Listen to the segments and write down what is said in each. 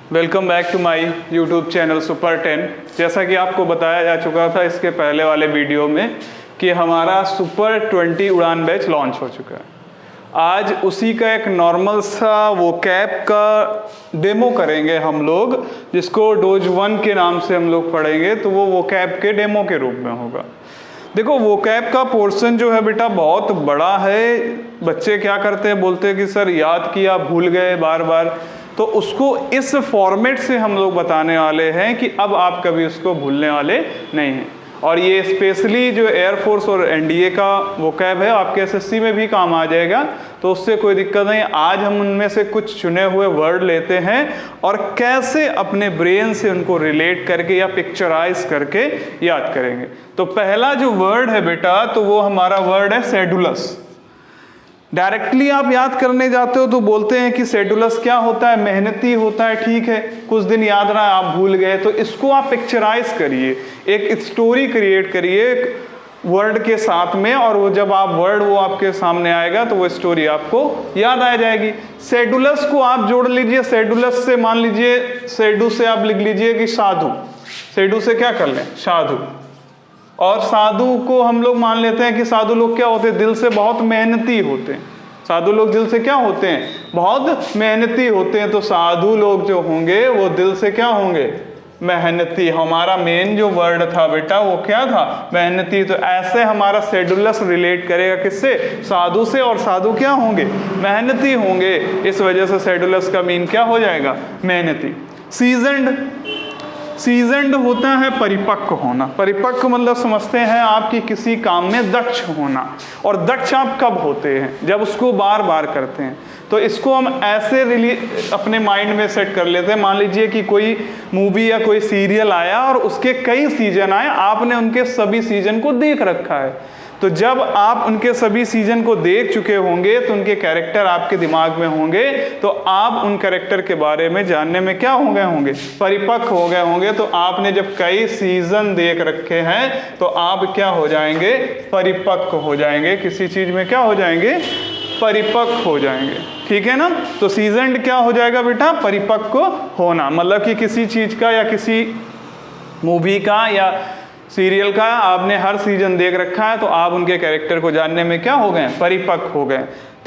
Welcome back to my YouTube channel super 10। जैसा कि आपको बताया जा चुका था इसके पहले वाले वीडियो में कि हमारा सुपर 20 उड़ान बैच लॉन्च हो चुका है। आज उसी का एक नॉर्मल सा वो कैब का डेमो करेंगे हम लोग, जिसको डोज 1 के नाम से हम लोग पढ़ेंगे। तो वो कैब के डेमो के रूप में होगा। देखो वो कैब का पोर्शन जो है बेटा बहुत बड़ा है। बच्चे क्या करते हैं, बोलते हैं कि सर याद किया भूल गए बार बार। तो उसको इस फॉर्मेट से हम लोग बताने वाले हैं कि अब आप कभी उसको भूलने वाले नहीं हैं। और ये स्पेशली जो एयरफोर्स और एनडीए का वो कैब है, आपके एसएससी में भी काम आ जाएगा, तो उससे कोई दिक्कत नहीं। आज हम उनमें से कुछ चुने हुए वर्ड लेते हैं और कैसे अपने ब्रेन से उनको रिलेट करके या पिक्चराइज करके याद करेंगे। तो पहला जो वर्ड है बेटा, तो वो हमारा वर्ड है शेड्यूलस। डायरेक्टली आप याद करने जाते हो तो बोलते हैं कि शेड्यूलस क्या होता है, मेहनती होता है। ठीक है, कुछ दिन याद रहा आप भूल गए, तो इसको आप पिक्चराइज करिए, एक स्टोरी क्रिएट करिए वर्ड के साथ में, और वो जब आप वर्ड वो आपके सामने आएगा तो वो स्टोरी आपको याद आ जाएगी। शेड्यूलस को आप जोड़ लीजिए। शेड्यूलस से मान लीजिए, शेडू से आप लिख लीजिए कि साधु। शेडू से क्या कर लें, साधु। और साधु को हम लोग मान लेते हैं कि साधु लोग क्या होते हैं, दिल से बहुत मेहनती होते हैं। साधु लोग दिल से क्या होते हैं, बहुत मेहनती होते हैं। तो साधु लोग जो होंगे वो दिल से क्या होंगे, मेहनती। हमारा मेन जो वर्ड था बेटा वो क्या था, मेहनती। तो ऐसे हमारा शेड्यूलस रिलेट करेगा किससे, साधु से। और साधु क्या होंगे, मेहनती होंगे। इस वजह से शेड्यूलस का मीन क्या हो जाएगा, मेहनती। सीजन्ड होता है परिपक्व होना। परिपक्व मतलब समझते हैं आपकी किसी काम में दक्ष होना। और दक्ष आप कब होते हैं, जब उसको बार बार करते हैं। तो इसको हम ऐसे अपने माइंड में सेट कर लेते हैं। मान लीजिए कि कोई मूवी या कोई सीरियल आया और उसके कई सीजन आए, आपने उनके सभी सीजन को देख रखा है। तो जब आप उनके सभी सीजन को देख चुके होंगे तो उनके कैरेक्टर आपके दिमाग में होंगे, तो आप उन कैरेक्टर के बारे में जानने में क्या हो गए होंगे, परिपक्व हो गए होंगे। तो आपने जब कई सीजन देख रखे हैं तो आप क्या हो जाएंगे, परिपक्व हो जाएंगे। किसी चीज में क्या हो जाएंगे, परिपक्व हो जाएंगे। ठीक है ना। तो सीजन क्या हो जाएगा बेटा, परिपक्व होना। मतलब कि किसी चीज का या किसी मूवी का या सीरियल का आपने हर सीजन देख रखा है, तो आप उनके कैरेक्टर को जानने में क्या हो गए, परिपक्व हो गए।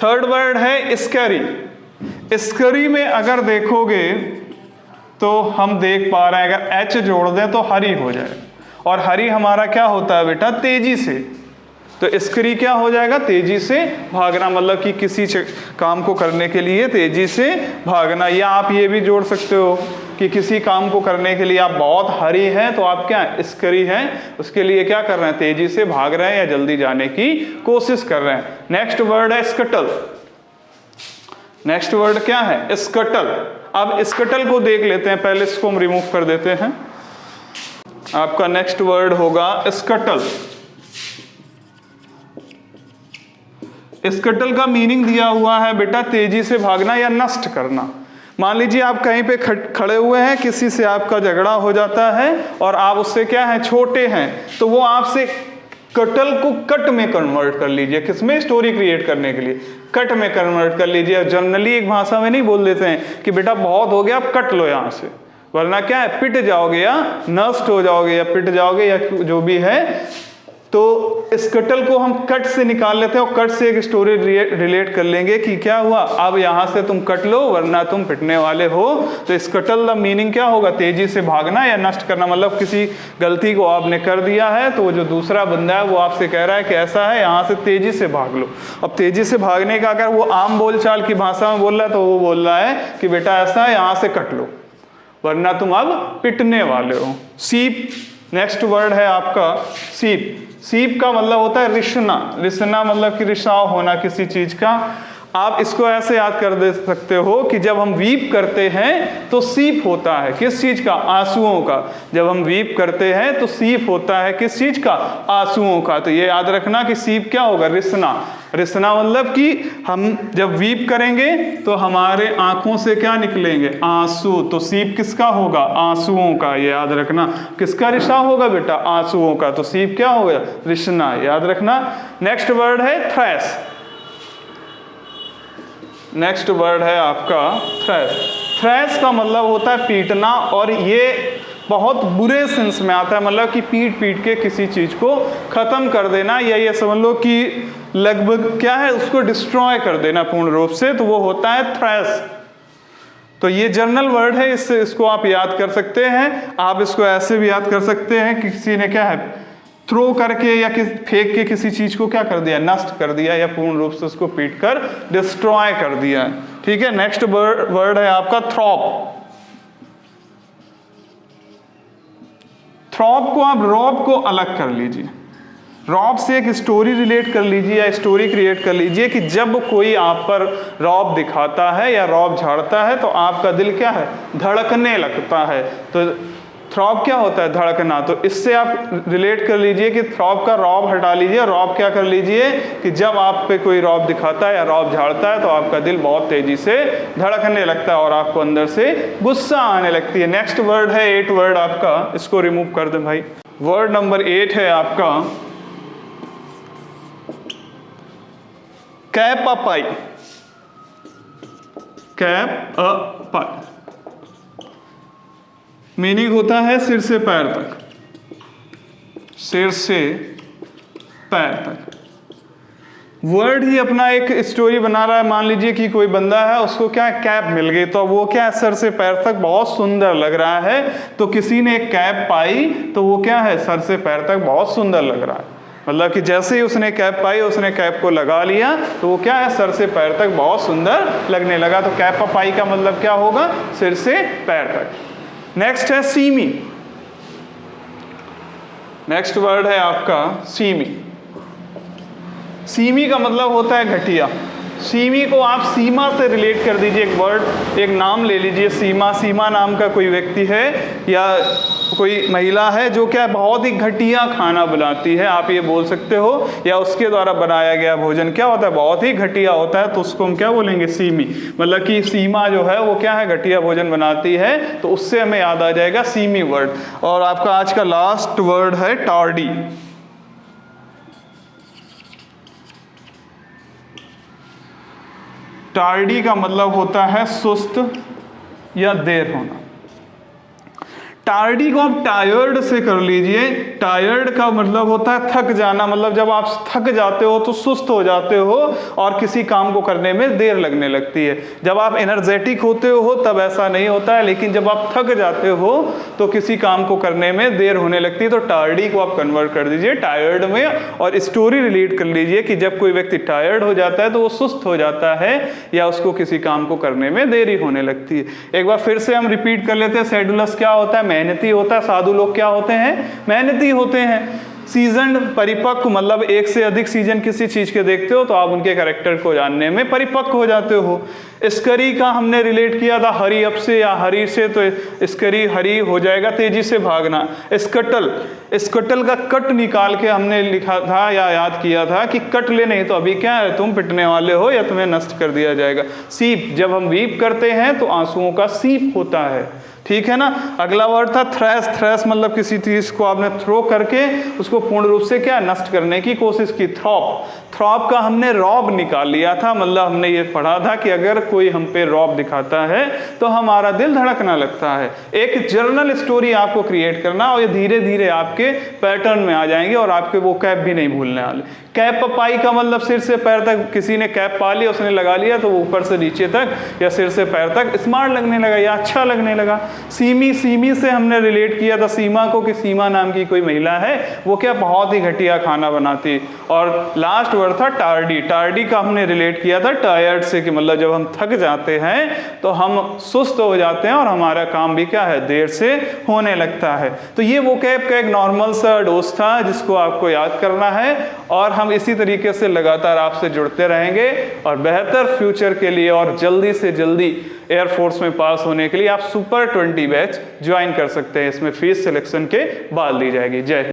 थर्ड वर्ड है स्कैरी। स्कैरी में अगर देखोगे तो हम देख पा रहे हैं, अगर एच जोड़ दें तो हरी हो जाए। और हरी हमारा क्या होता है बेटा, तेजी से। तो स्कैरी क्या हो जाएगा, तेजी से भागना। मतलब कि किसी काम को करने के लिए तेजी से भागना। या आप ये भी जोड़ सकते हो कि किसी काम को करने के लिए आप बहुत हरी हैं, तो आप क्या स्कैरी हैं, उसके लिए क्या कर रहे हैं, तेजी से भाग रहे हैं या जल्दी जाने की कोशिश कर रहे हैं। नेक्स्ट वर्ड है स्कटल। नेक्स्ट वर्ड क्या है, स्कटल। अब स्कटल को देख लेते हैं, पहले इसको हम रिमूव कर देते हैं। आपका नेक्स्ट वर्ड होगा स्कटल। स्कटल का मीनिंग दिया हुआ है बेटा तेजी से भागना या नष्ट करना। मान लीजिए आप कहीं पे खड़े हुए हैं, किसी से आपका झगड़ा हो जाता है और आप उससे क्या है, छोटे हैं, तो वो आपसे कटल को कट में कन्वर्ट कर लीजिए। किसमें, स्टोरी क्रिएट करने के लिए कट में कन्वर्ट कर लीजिए। जनरली एक भाषा में नहीं बोल देते हैं कि बेटा बहुत हो गया, आप कट लो यहाँ से, वरना क्या है, पिट जाओगे या नष्ट हो जाओगे या पिट जाओगे या जो भी है। तो इस कटल को हम कट से निकाल लेते हैं और कट से एक स्टोरी रिलेट कर लेंगे कि क्या हुआ, अब यहाँ से तुम कट लो वरना तुम पिटने वाले हो। तो इस कटल का मीनिंग क्या होगा, तेजी से भागना या नष्ट करना। मतलब किसी गलती को आपने कर दिया है, तो जो दूसरा बंदा है वो आपसे कह रहा है कि ऐसा है, यहाँ से तेजी से भाग लो। अब तेजी से भागने का अगर वो आम बोलचाल की भाषा में बोल रहा है, तो वो बोल रहा है कि बेटा ऐसा है, यहाँ से कट लो वरना तुम अब पिटने वाले हो। सीप। नेक्स्ट वर्ड है आपका सीप। सीप का मतलब होता है रिश्ना। रिश्ना मतलब कि रिसाव होना किसी चीज का। आप इसको ऐसे याद कर दे सकते हो कि जब हम वीप करते हैं तो सीप होता है किस चीज का, आंसुओं का। जब हम वीप करते हैं तो सीप होता है किस चीज का, आंसुओं का। तो ये याद रखना कि सीप क्या होगा, रिसना। रिसना मतलब कि हम जब वीप करेंगे तो हमारे आंखों से क्या निकलेंगे, आंसू। तो सीप किसका होगा, आंसुओं का। ये याद रखना, किसका रिसाव होगा बेटा, आंसुओं का। तो सीप क्या होगा, रिसना, याद रखना। नेक्स्ट वर्ड है थ्रैश। नेक्स्ट वर्ड है आपका थ्रैश। थ्रैश का मतलब होता है पीटना, और ये बहुत बुरे सेंस में आता है, मतलब कि पीट पीट के किसी चीज़ को ख़त्म कर देना, या ये समझ लो कि लगभग क्या है, उसको डिस्ट्रॉय कर देना पूर्ण रूप से, तो वो होता है थ्रैश। तो ये जर्नल वर्ड है, इसको आप याद कर सकते हैं। आप इसको ऐसे भी याद कर सकते हैं कि किसी ने क्या है थ्रो करके या फेंक के किसी चीज़ को क्या कर दिया, नष्ट कर दिया, या पूर्ण रूप से उसको पीट कर डिस्ट्रॉय कर दिया। ठीक है, नेक्स्ट वर्ड है आपका थ्रॉप। थ्रॉप को आप रॉब को अलग कर लीजिए, रॉब से एक स्टोरी रिलेट कर लीजिए या स्टोरी क्रिएट कर लीजिए कि जब कोई आप पर रॉब दिखाता है या रॉब झाड़ता है तो आपका दिल क्या है, धड़कने लगता है। तो थ्रॉब क्या होता है, धड़कना। तो इससे आप रिलेट कर लीजिए कि थ्रॉब का रॉब हटा लीजिए, रॉब क्या कर लीजिए कि जब आप पे कोई रॉब दिखाता है या रॉब झाड़ता है तो आपका दिल बहुत तेजी से धड़कने लगता है और आपको अंदर से गुस्सा आने लगती है। नेक्स्ट वर्ड है 8 वर्ड आपका, इसको रिमूव कर दें भाई। वर्ड नंबर 8 है आपका कैपापाई। कैपापाई मीनिंग होता है सिर से पैर तक, सिर से पैर तक। वर्ड ही अपना एक स्टोरी बना रहा है। मान लीजिए कि कोई बंदा है, उसको क्या कैप मिल गई, तो वो क्या है, सर से पैर तक बहुत सुंदर लग रहा है। तो किसी ने एक कैप पाई तो वो क्या है, सर से पैर तक बहुत सुंदर लग रहा है। मतलब कि जैसे ही उसने कैप पाई, उसने कैप को लगा लिया तो वो क्या है, सर से पैर तक बहुत सुंदर लगने लगा। तो कैपापाई का मतलब क्या होगा, सिर से पैर तक। नेक्स्ट है सीमी। नेक्स्ट वर्ड है आपका सीमी। सीमी का मतलब होता है घटिया। सीमी को आप सीमा से रिलेट कर दीजिए, एक वर्ड, एक नाम ले लीजिए सीमा। सीमा नाम का कोई व्यक्ति है या कोई महिला है जो क्या बहुत ही घटिया खाना बनाती है, आप ये बोल सकते हो, या उसके द्वारा बनाया गया भोजन क्या होता है, बहुत ही घटिया होता है। तो उसको हम क्या बोलेंगे, सीमी। मतलब कि सीमा जो है वो क्या है, घटिया भोजन बनाती है, तो उससे हमें याद आ जाएगा सीमी वर्ड। और आपका आज का लास्ट वर्ड है टार्डी। टार्डी का मतलब होता है सुस्त या देर होना। टार्डी को आप टायर्ड से कर लीजिए। टायर्ड का मतलब होता है थक जाना, मतलब जब आप थक जाते हो तो सुस्त हो जाते हो और किसी काम को करने में देर लगने लगती है। जब आप एनर्जेटिक होते हो तब ऐसा नहीं होता है, लेकिन जब आप थक जाते हो तो किसी काम को करने में देर होने लगती है। तो टार्डी को आप कन्वर्ट कर दीजिए टायर्ड में, और स्टोरी रिलेट कर लीजिए कि जब कोई व्यक्ति टायर्ड हो जाता है तो वो सुस्त हो जाता है या उसको किसी काम को करने में देरी होने लगती है। एक बार फिर से हम रिपीट कर लेते हैं। शेड्यूलस क्या होता है, मेहनती होता है। साधु लोग क्या होते हैं, मेहनती होते हैं। सीजन परिपक्व, मतलब एक से अधिक सीजन किसी चीज के देखते हो तो आप उनके कैरेक्टर को जानने में परिपक्व हो जाते हो। स्करी का हमने रिलेट किया था हरी अप से या हरी से, तो स्करी हरी हो जाएगा तेजी से भागना। स्कटल, स्कटल का कट निकाल के हमने लिखा था या याद किया था कि कट ले, नहीं तो अभी क्या है, तुम पिटने वाले हो या तुम्हें नष्ट कर दिया जाएगा। सीप, जब हम वीप करते हैं तो आंसुओं का सीप होता है। ठीक है ना। अगला वर्ड था थ्रैश। थ्रैश मतलब किसी चीज को आपने थ्रो करके उसको पूर्ण रूप से क्या नष्ट करने की कोशिश की। थ्रॉप, थ्रॉप का हमने रॉब निकाल लिया था, मतलब हमने ये पढ़ा था कि अगर कोई हम पे रॉब दिखाता है तो हमारा दिल धड़कना लगता है। एक जर्नल स्टोरी आपको क्रिएट करना, और ये धीरे धीरे आपके पैटर्न में आ जाएंगे और आपके वो कैप भी नहीं भूलने वाले। कैप पाई का मतलब सिर से पैर तक, किसी ने कैप पा लिया, उसने लगा लिया तो वो ऊपर से नीचे तक या सिर से पैर तक स्मार्ट लगने लगा या अच्छा लगने लगा। सीमी, सीमी से हमने रिलेट किया था सीमा को कि सीमा नाम की कोई महिला है, वो क्या बहुत ही घटिया खाना बनाती। और लास्ट वर्ड था टार्डी। टार्डी का हमने रिलेट किया था टायर्ड से, कि मतलब जब हम थक जाते हैं तो हम सुस्त हो जाते हैं और हमारा काम भी क्या है, देर से होने लगता है। तो ये वो कैप का एक नॉर्मल सा डोज था जिसको आपको याद करना है, और हम इसी तरीके से लगातार आपसे जुड़ते रहेंगे और बेहतर फ्यूचर के लिए और जल्दी से जल्दी एयरफोर्स में पास होने के लिए आप सुपर 20 बैच ज्वाइन कर सकते हैं। इसमें फीस सिलेक्शन के बाद दी जाएगी। जय हिंद।